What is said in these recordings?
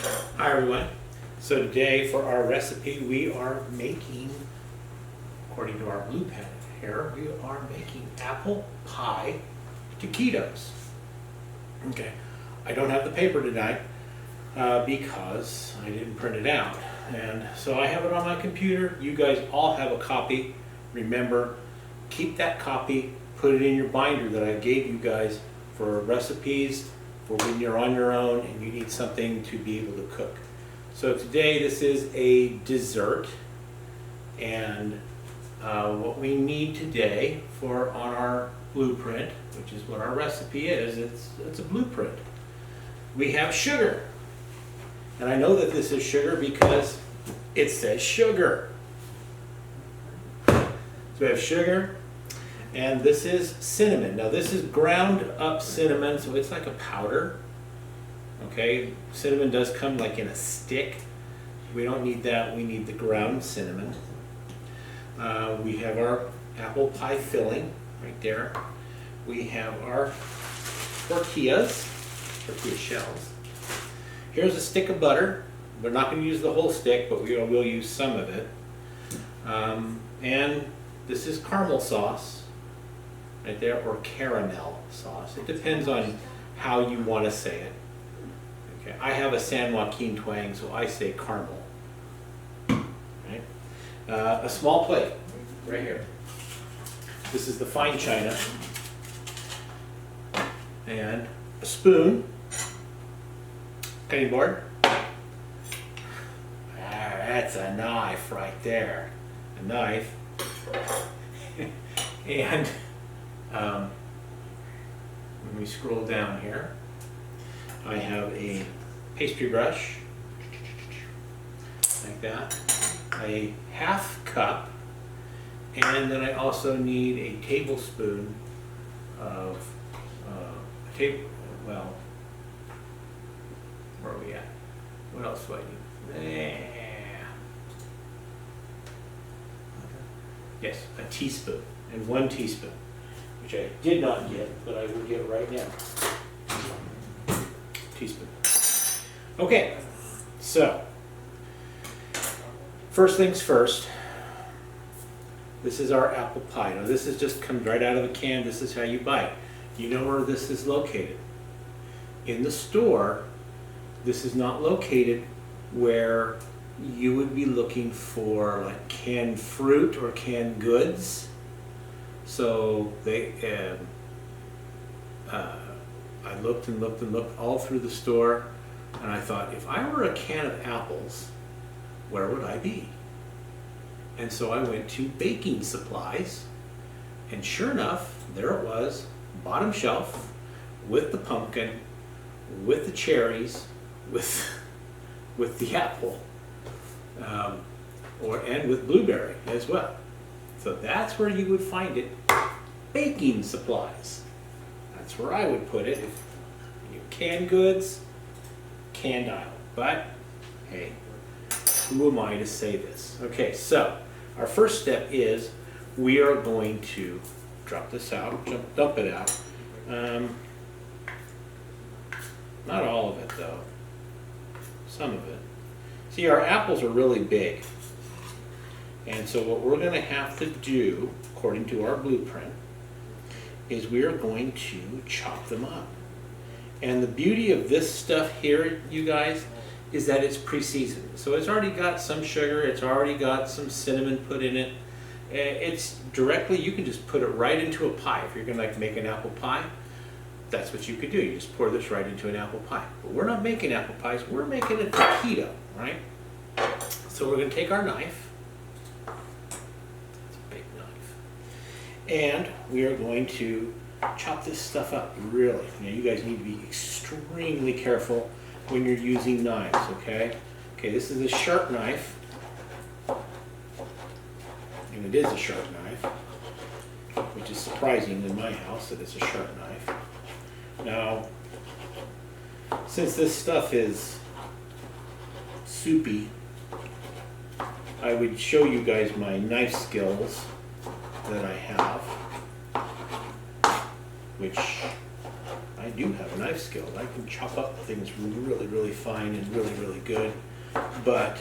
Hi everyone. So today for our recipe we are making, according to our blue pen here, we are making apple pie taquitos. Okay, I don't have the paper tonight because I didn't print it out. And so I have it on my computer. You guys all have a copy. Remember, keep that copy, put it in your binder that I gave you guys for recipes for when you're on your own and you need something to be able to cook. So today this is a dessert, and what we need today for on our blueprint, which is what our recipe is, it's a blueprint. We have sugar, and I know that this is sugar because it says sugar. So we have sugar, and this is cinnamon. Now this is ground up cinnamon, so it's like a powder. Okay, cinnamon does come like in a stick. We don't need that, we need the ground cinnamon. We have our apple pie filling right there. We have our tortilla shells. Here's a stick of butter. We're not going to use the whole stick, but we will use some of it. And this is caramel sauce right there, or caramel sauce. It depends on how you want to say it. Okay, I have a San Joaquin twang, so I say caramel. Right? A small plate right here. This is the fine china. And a spoon. Cutting board. That's a knife right there. A knife. And when we scroll down here, I have a pastry brush, like that, a half cup, and then I also need a tablespoon of, well, where are we at? What else do I need? Yes, a teaspoon, and 1 teaspoon, which I did not get, but I will get right now. Teaspoon. Okay, so first things first, this is our apple pie. Now this is just comes right out of a can. This is how you buy it. You know where this is located. In the store, this is not located where you would be looking for like canned fruit or canned goods. So they I looked and looked and looked all through the store, and I thought, if I were a can of apples, where would I be? And so I went to baking supplies, and sure enough, there it was, bottom shelf, with the pumpkin, with the cherries, with the apple, and with blueberry as well. So that's where you would find it, baking supplies. That's where I would put it. If you canned goods, canned aisle. But hey, who am I to say this? Okay, so our first step is we are going to drop this out, dump it out. Not all of it though, some of it. See, our apples are really big. And so what we're going to have to do, according to our blueprint, is we are going to chop them up. And the beauty of this stuff here, you guys, is that it's pre-seasoned. So it's already got some sugar, it's already got some cinnamon put in it. It's directly, you can just put it right into a pie. If you're going to make an apple pie, that's what you could do. You just pour this right into an apple pie. But we're not making apple pies, we're making a taquito, right? So we're going to take our knife. And we are going to chop this stuff up, really. Now you guys need to be extremely careful when you're using knives, okay? Okay, this is a sharp knife. And it is a sharp knife, which is surprising in my house that it's a sharp knife. Now, since this stuff is soupy, I would show you guys my knife skills that I have, which I I do have a knife skill. I can chop up things really, really fine and really, really good. But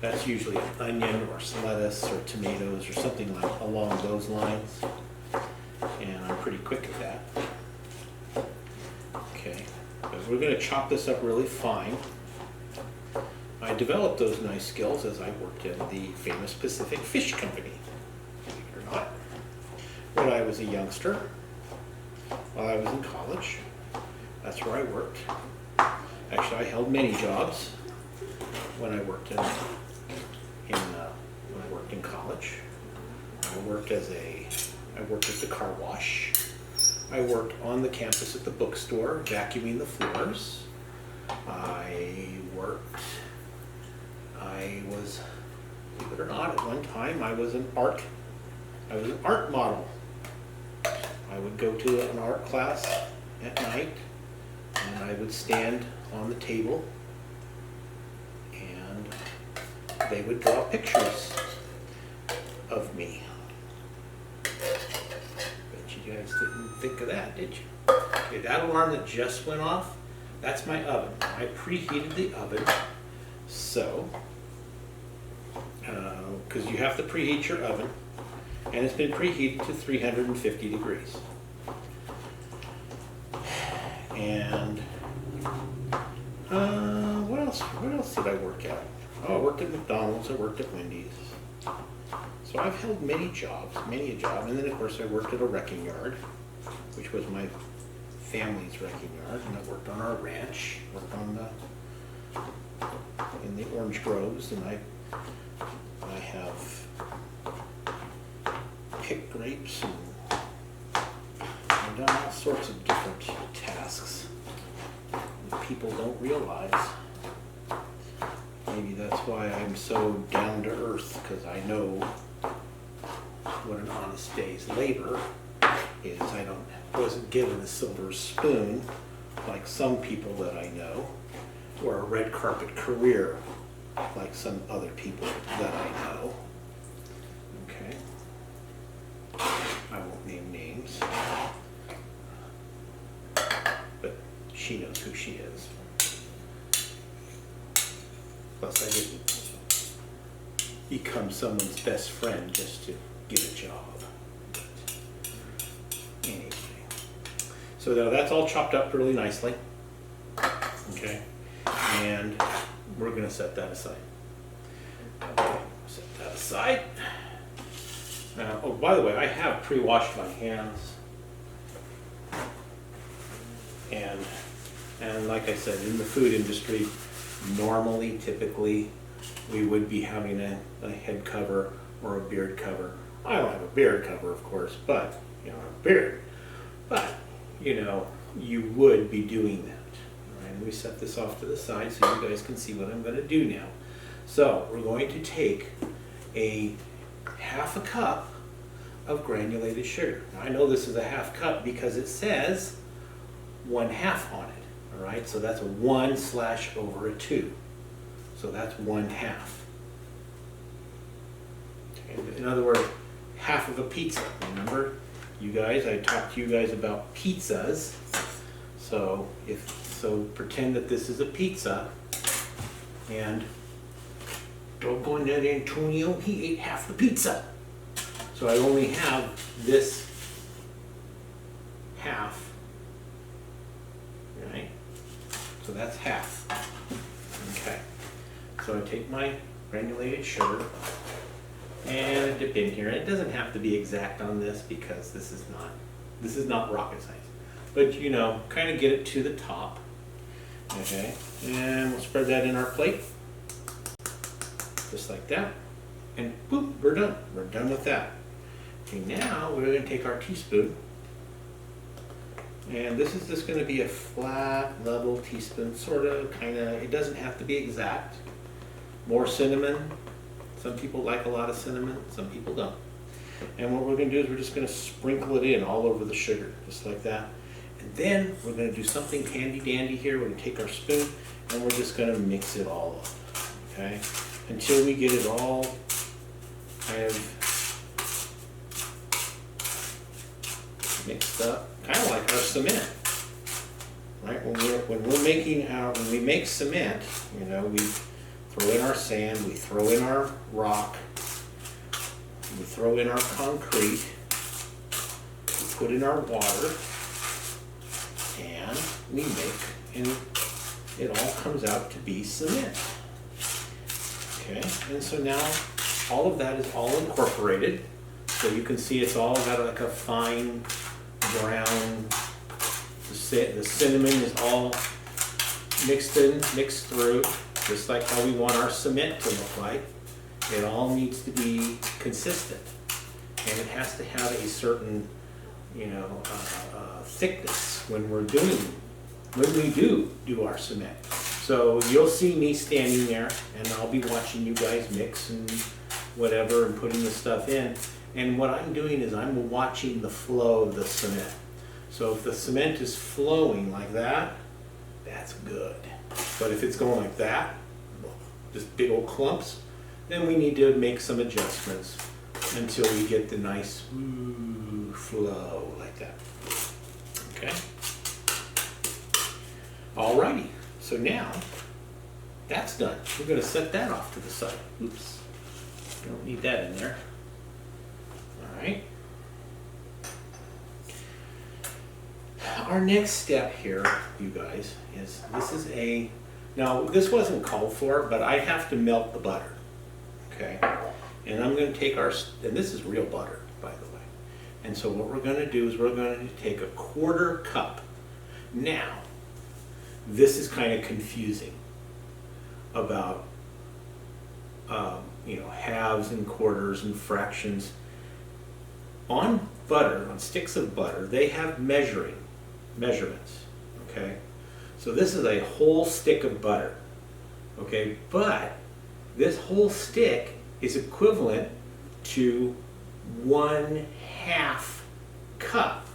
that's usually an onion or some lettuce or tomatoes or something like along those lines. And I'm pretty quick at that. Okay, but we're going to chop this up really fine. I developed those knife skills as I worked in the famous Pacific Fish Company, believe it or not. When I was a youngster, while I was in college, that's where I worked. Actually, I held many jobs when I worked in college. I worked at the car wash. I worked on the campus at the bookstore, vacuuming the floors. Believe it or not, at one time I was an art model. I would go to an art class at night and I would stand on the table and they would draw pictures of me. Bet you guys didn't think of that, did you? Okay, that alarm that just went off, that's my oven. I preheated the oven, so, because you have to preheat your oven, and it's been preheated to 350 degrees. And what else did I work at? Oh, I worked at McDonald's, I worked at Wendy's. So I've held many a job, and then of course I worked at a wrecking yard, which was my family's wrecking yard, and I worked on our ranch, worked on in the orange groves, and I have picked grapes and done all sorts of different tasks that people don't realize. Maybe that's why I'm so down to earth, because I know what an honest day's labor is. I wasn't given a silver spoon like some people that I know, or a red carpet career like some other people that I know. Okay. I won't name names, but she knows who she is. Plus, I didn't become someone's best friend just to get a job. But anyway, so now that's all chopped up really nicely. Okay, and we're going to set that aside. Okay, set that aside. Oh, by the way, I have pre-washed my hands, and like I said, in the food industry, normally, typically, we would be having a head cover or a beard cover. I don't have a beard cover, of course, but a beard. But you would be doing that. All right, and we set this off to the side so you guys can see what I'm going to do now. So we're going to take a half a cup of granulated sugar. Now, I know this is a half cup because it says 1/2 on it. All right, so that's a 1/2. So that's 1/2. Okay, in other words, half of a pizza. Remember, you guys, I talked to you guys about pizzas. So pretend that this is a pizza, and doggone that Antonio, he ate half the pizza. So I only have this half, right? So that's half. Okay. So I take my granulated sugar and I dip in here. And it doesn't have to be exact on this because this is not rocket science. But kind of get it to the top. Okay. And we'll spread that in our plate. Just like that. And boop, we're done. We're done with that. Okay, now we're going to take our teaspoon. And this is just going to be a flat, level teaspoon, sort of, kind of. It doesn't have to be exact. More cinnamon. Some people like a lot of cinnamon, some people don't. And what we're going to do is we're just going to sprinkle it in all over the sugar, just like that. And then we're going to do something handy dandy here. We're going to take our spoon and we're just going to mix it all up, okay? Until we get it all kind of mixed up, kind of like our cement. right? When we make cement, you know, we throw in our sand, we throw in our rock, we throw in our concrete, we put in our water, and and it all comes out to be cement. Okay, and so now all of that is all incorporated. So you can see it's all got like a fine brown, the cinnamon is all mixed through, just like how we want our cement to look like. It all needs to be consistent, and it has to have a certain, you know, thickness when we do our cement. So you'll see me standing there, and I'll be watching you guys mix and whatever and putting the stuff in. And what I'm doing is I'm watching the flow of the cement. So if the cement is flowing like that, that's good. But if it's going like that, just big old clumps, then we need to make some adjustments until we get the nice smooth flow like that. Okay? Alrighty, so now that's done. We're going to set that off to the side. Oops, don't need that in there. Alright. Our next step here, you guys, is now this wasn't called for, but I have to melt the butter. Okay? And I'm going to take and this is real butter, by the way. And so what we're going to do is we're going to take a 1/4 cup. Now, this is kind of confusing about, you know, halves and quarters and fractions. On butter, on sticks of butter, they have measurements, okay? So this is a whole stick of butter, okay? But this whole stick is equivalent to 1/2 cup.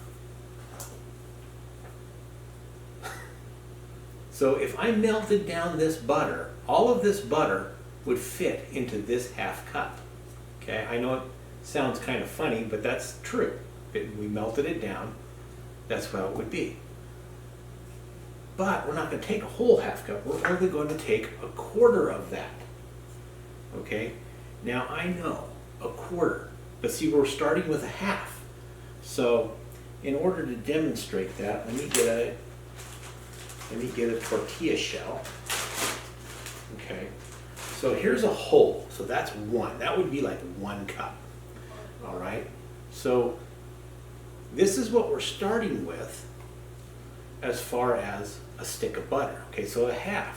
So if I melted down this butter, all of this butter would fit into this 1/2 cup, okay? I know it sounds kind of funny, but that's true. We melted it down, that's how it would be. But we're not going to take a whole 1/2 cup, we're only going to take a 1/4 of that. Okay? Now I know a 1/4, but see, we're starting with a 1/2. So in order to demonstrate that, let me get a tortilla shell. Okay? So here's a whole, so that's one. That would be like 1 cup. All right, so this is what we're starting with as far as a stick of butter. Okay, so a 1/2,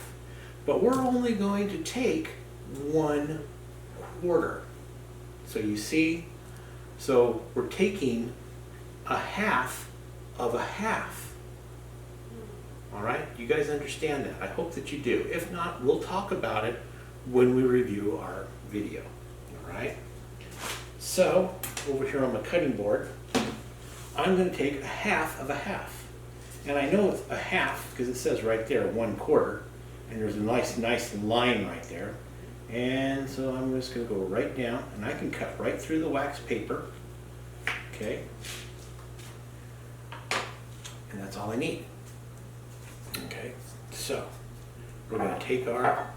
but we're only going to take 1/4. So you see, so we're taking a 1/2 of a 1/2. All right, you guys understand that? I hope that you do. If not, we'll talk about it when we review our video. All right. So, over here on my cutting board, I'm going to take a 1/2 of a 1/2. And I know it's a 1/2 because it says right there 1/4, and there's a nice line right there. And so I'm just going to go right down, and I can cut right through the wax paper. Okay. And that's all I need. Okay. So, we're going to take our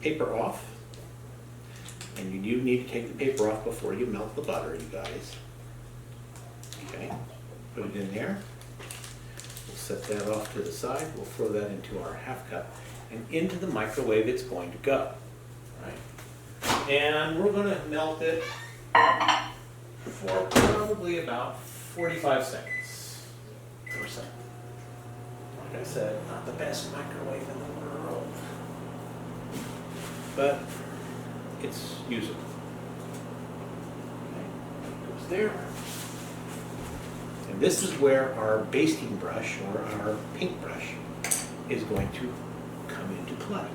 paper off, and you do need to take the paper off before you melt the butter, you guys. Okay, put it in there. We'll set that off to the side. We'll throw that into our 1/2 cup, and into the microwave it's going to go. Right, and we're going to melt it for probably about 45 seconds or so. Like I said, not the best microwave in the world, but it's usable. Okay, goes there. And this is where our basting brush or our paintbrush is going to come into play.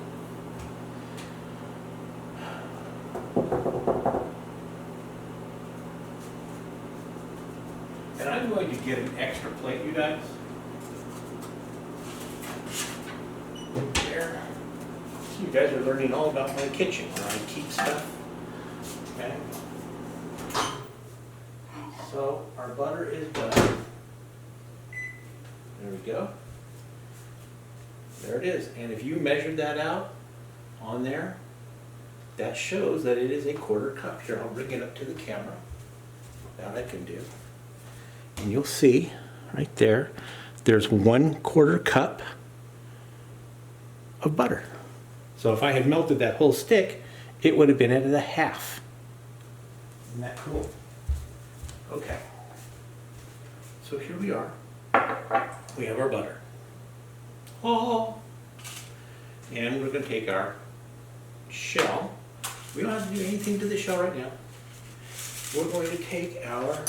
And I'm going to get an extra plate, you guys. There. So you guys are learning all about my kitchen, where I keep stuff. Okay. So our butter is done. There we go. There it is. And if you measured that out on there, that shows that it is a 1/4 cup. Here, I'll bring it up to the camera. That I can do. And you'll see right there, there's 1/4 cup of butter. So if I had melted that whole stick, it would have been at a half. Isn't that cool? Okay. So here we are. We have our butter. Oh. And we're going to take our shell. We don't have to do anything to the shell right now. We're going to take our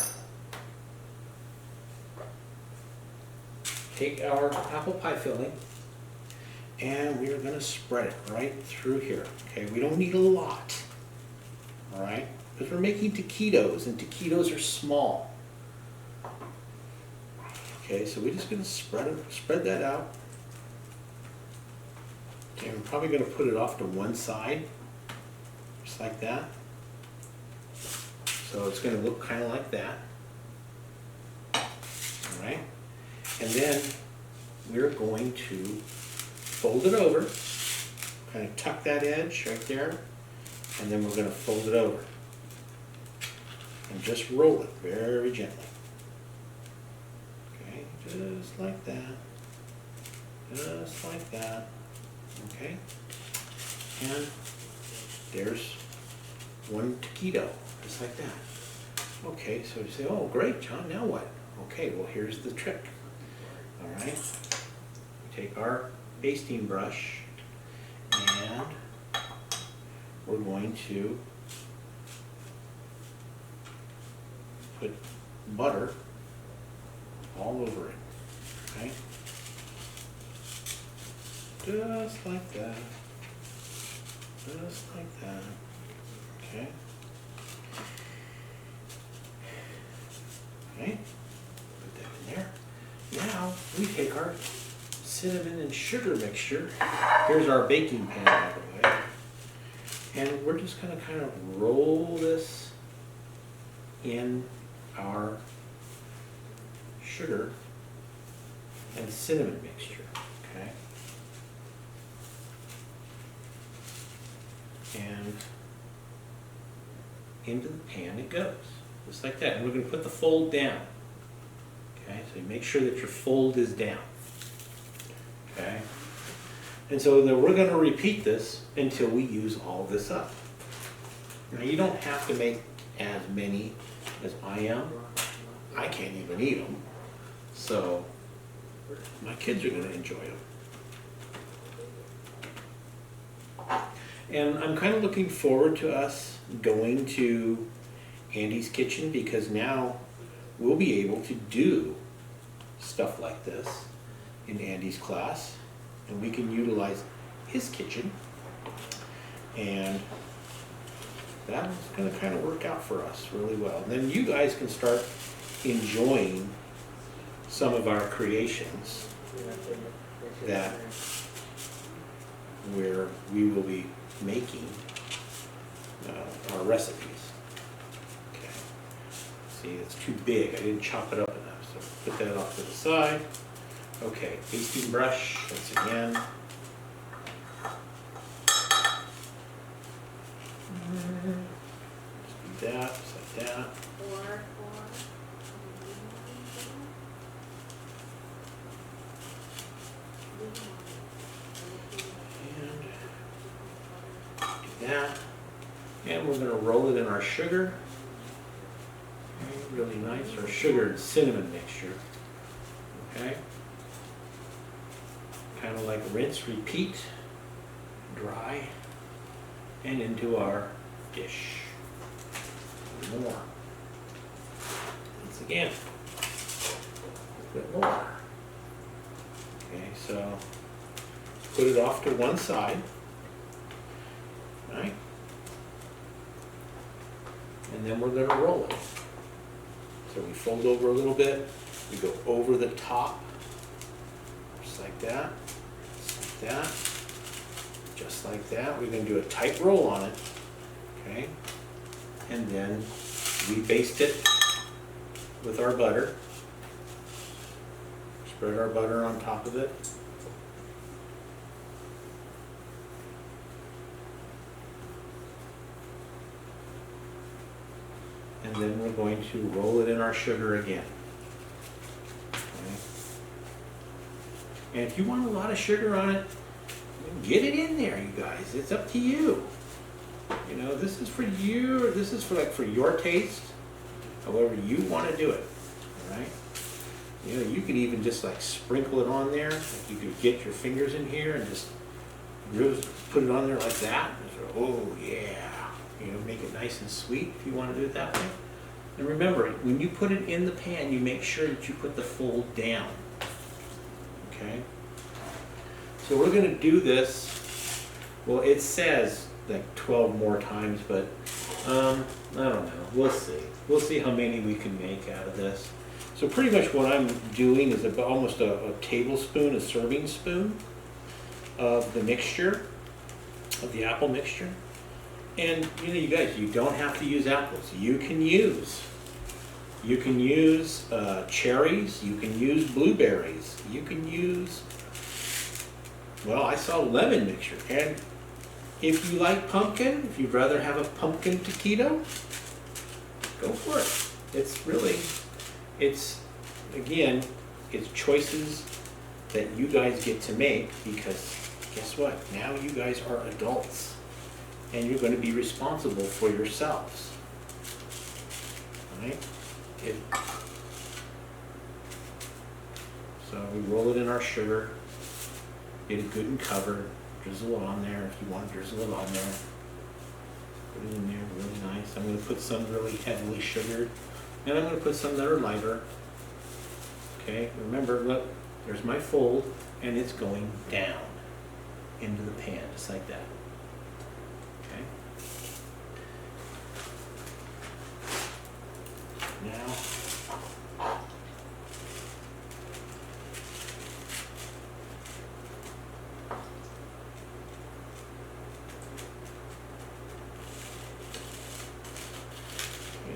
apple pie filling, and we are going to spread it right through here. Okay, we don't need a lot. All right, because we're making taquitos, and taquitos are small. Okay, so we're just going to spread that out. Okay, I'm probably going to put it off to one side, just like that. So it's going to look kind of like that. All right, and then we're going to fold it over, kind of tuck that edge right there, and then we're going to fold it over and just roll it very gently. Okay, just like that, just like that. Okay, and there's one taquito, just like that. Okay, so you say, oh great, John, now what? Okay, well here's the trick. All right, we take our basting brush and we're going to put butter all over it. Okay, just like that, just like that. Okay. Okay, put that in there. Now we take our cinnamon and sugar mixture. Here's our baking pan, by the way. And we're just going to kind of roll this in our sugar and cinnamon mixture. Okay. And into the pan it goes. Just like that. And we're going to put the fold down. Okay, so you make sure that your fold is down. Okay, and so then we're going to repeat this until we use all this up. Now you don't have to make as many as I am. I can't even eat them. So my kids are going to enjoy them. And I'm kind of looking forward to us going to Andy's kitchen, because now we'll be able to do stuff like this in Andy's class, and we can utilize his kitchen, and that's going to kind of work out for us really well. And then you guys can start enjoying some of our creations that where we will be making our recipes. Okay. See, it's too big. I didn't chop it up enough, so put that off to the side. Okay, basting brush once again. Just do that, just like that. That, and we're going to roll it in our sugar. Okay, really nice, our sugar and cinnamon mixture. Okay, kind of like rinse, repeat, dry, and into our dish. More. Once again, a bit more. Okay, so put it off to one side. Right? And then we're going to roll it. So we fold over a little bit, we go over the top, just like that, just like that, just like that. We're going to do a tight roll on it, okay? And then we baste it with our butter. Spread our butter on top of it. And then we're going to roll it in our sugar again. Okay. And if you want a lot of sugar on it, get it in there, you guys. It's up to you. You know, this is for you. This is for your taste, however you want to do it. All right. You know, you could even just like sprinkle it on there. Like you could get your fingers in here and just put it on there like that. Oh yeah. You know, make it nice and sweet if you want to do it that way. And remember, when you put it in the pan, you make sure that you put the fold down. Okay? So we're going to do this, well, it says like 12 more times, but I don't know. We'll see. We'll see how many we can make out of this. So pretty much what I'm doing is almost a tablespoon, a serving spoon of the mixture, of the apple mixture. And you know, you guys, you don't have to use apples. You can use cherries. You can use blueberries. You can use, well, I saw lemon mixture. And if you like pumpkin, if you'd rather have a pumpkin taquito, go for it. It's really, again, it's choices that you guys get to make, because guess what? Now you guys are adults. And you're going to be responsible for yourselves. All right? So we roll it in our sugar, get it good and covered, drizzle it on there if you want to drizzle it on there. Put it in there really nice. I'm going to put some really heavily sugared, and I'm going to put some that are lighter. Okay, remember, look, there's my fold, and it's going down into the pan, just like that. Now,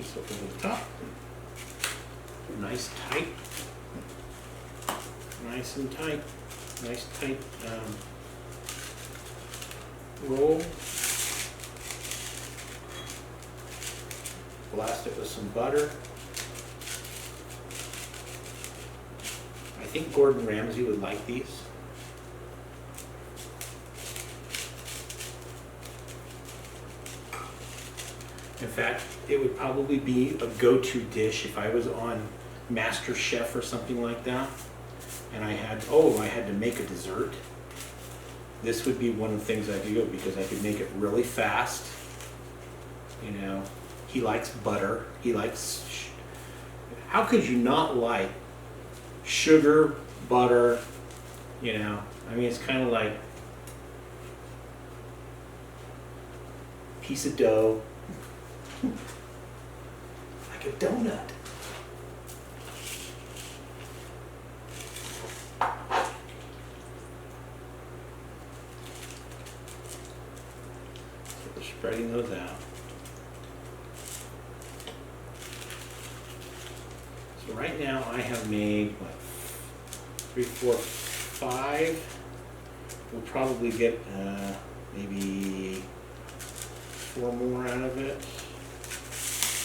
so over the top, nice tight, nice and tight, nice tight roll. Blast it with some butter. I think Gordon Ramsay would like these. In fact, it would probably be a go-to dish if I was on Master Chef or something like that, and I had to make a dessert. This would be one of the things I do, because I could make it really fast. You know, he likes butter. He likes. How could you not like sugar, butter? You know, I mean, it's kind of like a piece of dough, like a donut. So we're spreading those out. So right now I have made, what, 3, 4, 5. We'll probably get maybe 4 more out of it.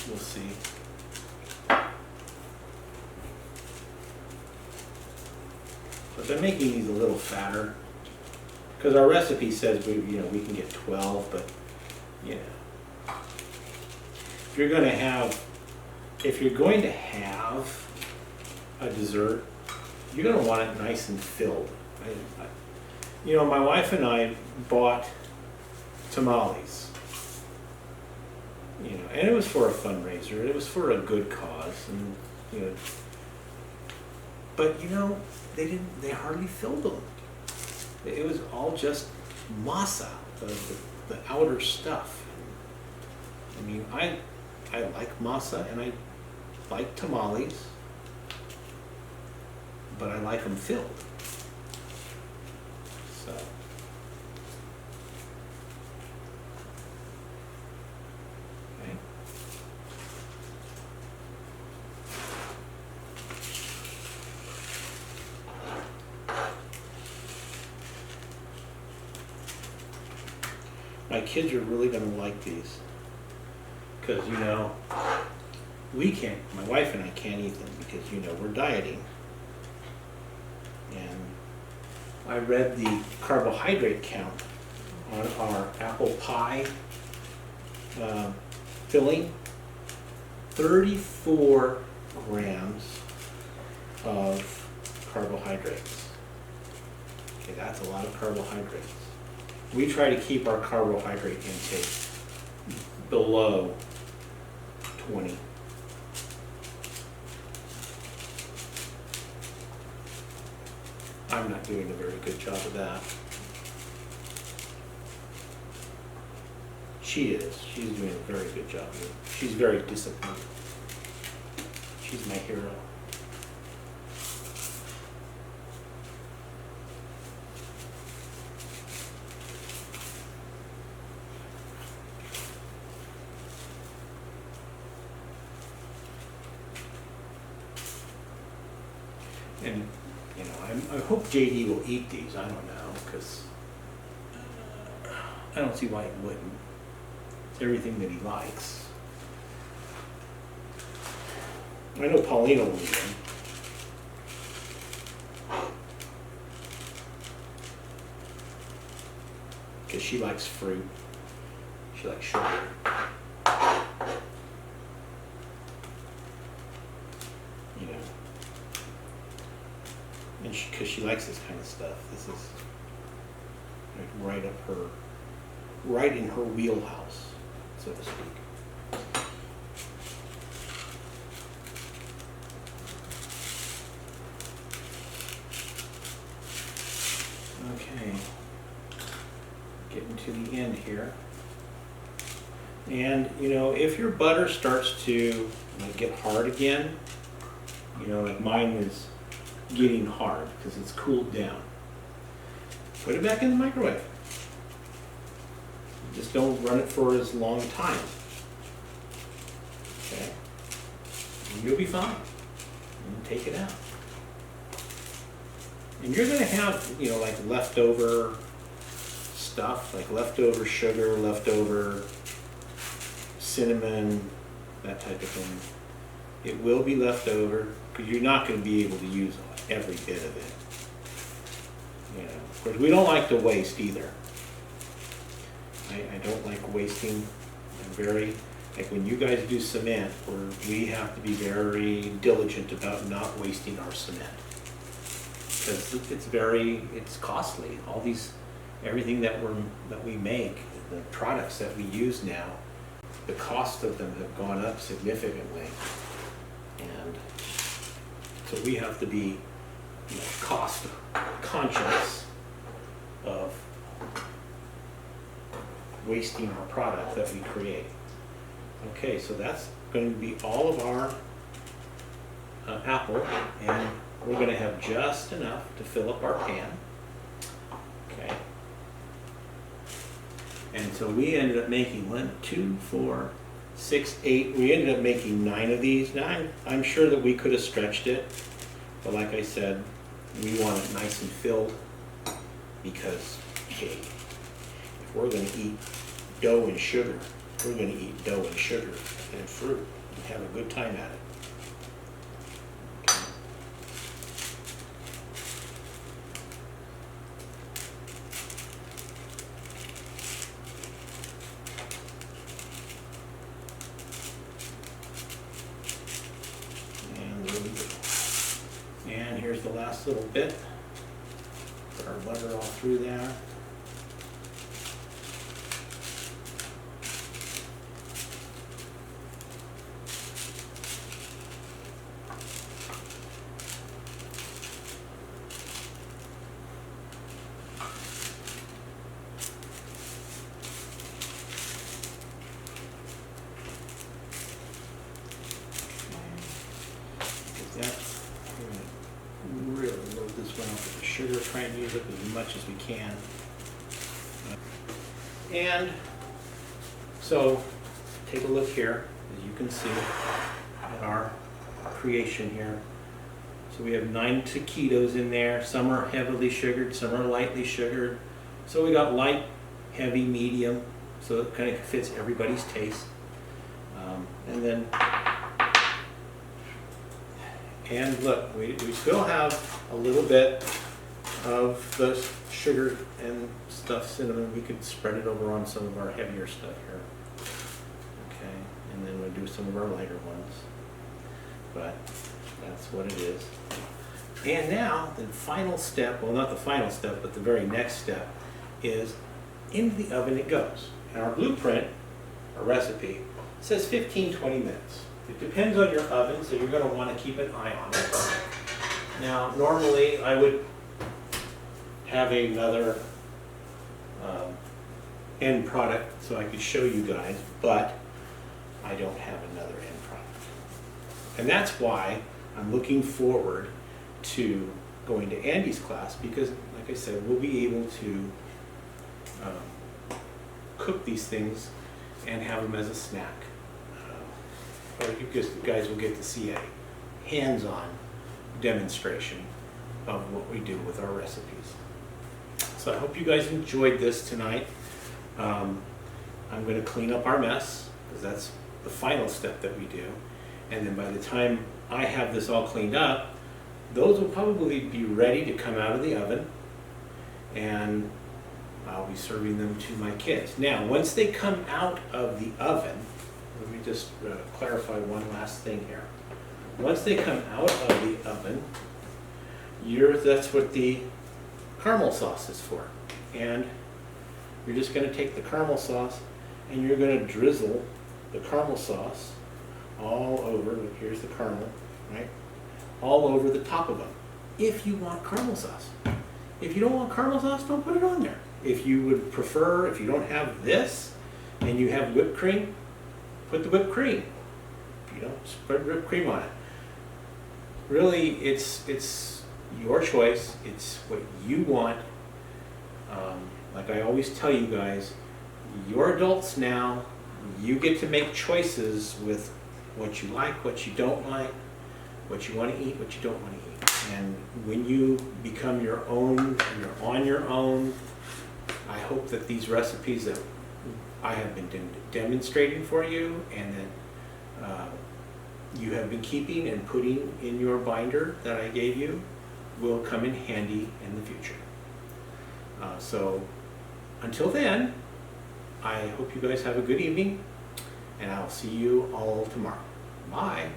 We'll see. But I'm making these a little fatter, because our recipe says we can get 12, but you know, if you're going to have a dessert, you're going to want it nice and filled. You know, my wife and I bought tamales. You know, and it was for a fundraiser. It was for a good cause, and you know. But you know, they hardly filled them. It was all just masa, the outer stuff. I mean, I like masa and I like tamales, but I like them filled. So. Okay. my kids are really gonna like these. Because, you know, we can't, my wife and I can't eat them because, you know, we're dieting. And I read the carbohydrate count on our apple pie filling. 34 grams of carbohydrates. Okay, that's a lot of carbohydrates. We try to keep our carbohydrate intake below 20. I'm not doing a very good job of that. She is. She's doing a very good job of it. She's very disciplined. She's my hero. And, you know, I hope JD will eat these. I don't know, because I don't see why he wouldn't. It's everything that he likes. I know Paulina will eat them. Because she likes fruit. She likes sugar. You know. And because she likes this kind of stuff. This is like right in her wheelhouse, so to speak. Okay, getting to the end here. And, you know, if your butter starts to get hard again, you know, like mine is getting hard because it's cooled down, put it back in the microwave. Just don't run it for as long time. Okay? And you'll be fine. And take it out. And you're going to have, you know, like leftover stuff, like leftover sugar, leftover cinnamon, that type of thing. It will be left over because you're not going to be able to use every bit of it. You know, of course, we don't like to waste either. I don't like wasting. I'm very, like when you guys do cement, we have to be very diligent about not wasting our cement. Because it's costly. All these, everything that we make, the products that we use now, the cost of them have gone up significantly. And so we have to be, you know, cost conscious of wasting our product that we create. Okay, so that's going to be all of our apple, and we're going to have just enough to fill up our pan. Okay. And so we ended up making 1, 2, 4, 6, 8. We ended up making 9 of these. Now I'm sure that we could have stretched it, but like I said, we want it nice and filled because, hey, if we're going to eat dough and sugar, we're going to eat dough and sugar and fruit and have a good time at it. And here's the last little bit. Put our butter all through there. Really load this one up with the sugar, try and use it as much as we can. And so take a look here, as you can see, at our creation here. So we have 9 taquitos in there. Some are heavily sugared, some are lightly sugared. So we got light, heavy, medium, so it kind of fits everybody's taste. And then, and look, we still have a little bit of the sugar and stuff, cinnamon. We could spread it over on some of our heavier stuff here. Okay, and then we'll do some of our lighter ones. But that's what it is. And now the final step, well, not the final step, but the very next step is into the oven it goes. And our blueprint, our recipe, says 15-20 minutes. It depends on your oven, so you're going to want to keep an eye on it. Now, normally I would have another end product so I could show you guys, but I don't have another end product. And that's why I'm looking forward to going to Andy's class, because like I said, we'll be able to cook these things and have them as a snack. Or you guys will get to see a hands-on demonstration of what we do with our recipes. So I hope you guys enjoyed this tonight. I'm going to clean up our mess, because that's the final step that we do. And then by the time I have this all cleaned up, those will probably be ready to come out of the oven, and I'll be serving them to my kids. Now, once they come out of the oven, let me just clarify one last thing here. Once they come out of the oven, that's what the caramel sauce is for. And you're just going to take the caramel sauce and you're going to drizzle the caramel sauce all over. Look, here's the caramel, right? All over the top of them, if you want caramel sauce. If you don't want caramel sauce, don't put it on there. If you would prefer, if you don't have this and you have whipped cream, put the whipped cream. You know, spread whipped cream on it. Really, it's your choice. It's what you want. Like I always tell you guys, you're adults now. You get to make choices with what you like, what you don't like, what you want to eat, what you don't want to eat. And when you become your own, and you're on your own, I hope that these recipes that I have been demonstrating for you and that you have been keeping and putting in your binder that I gave you will come in handy in the future. So until then, I hope you guys have a good evening, and I'll see you all tomorrow. Bye.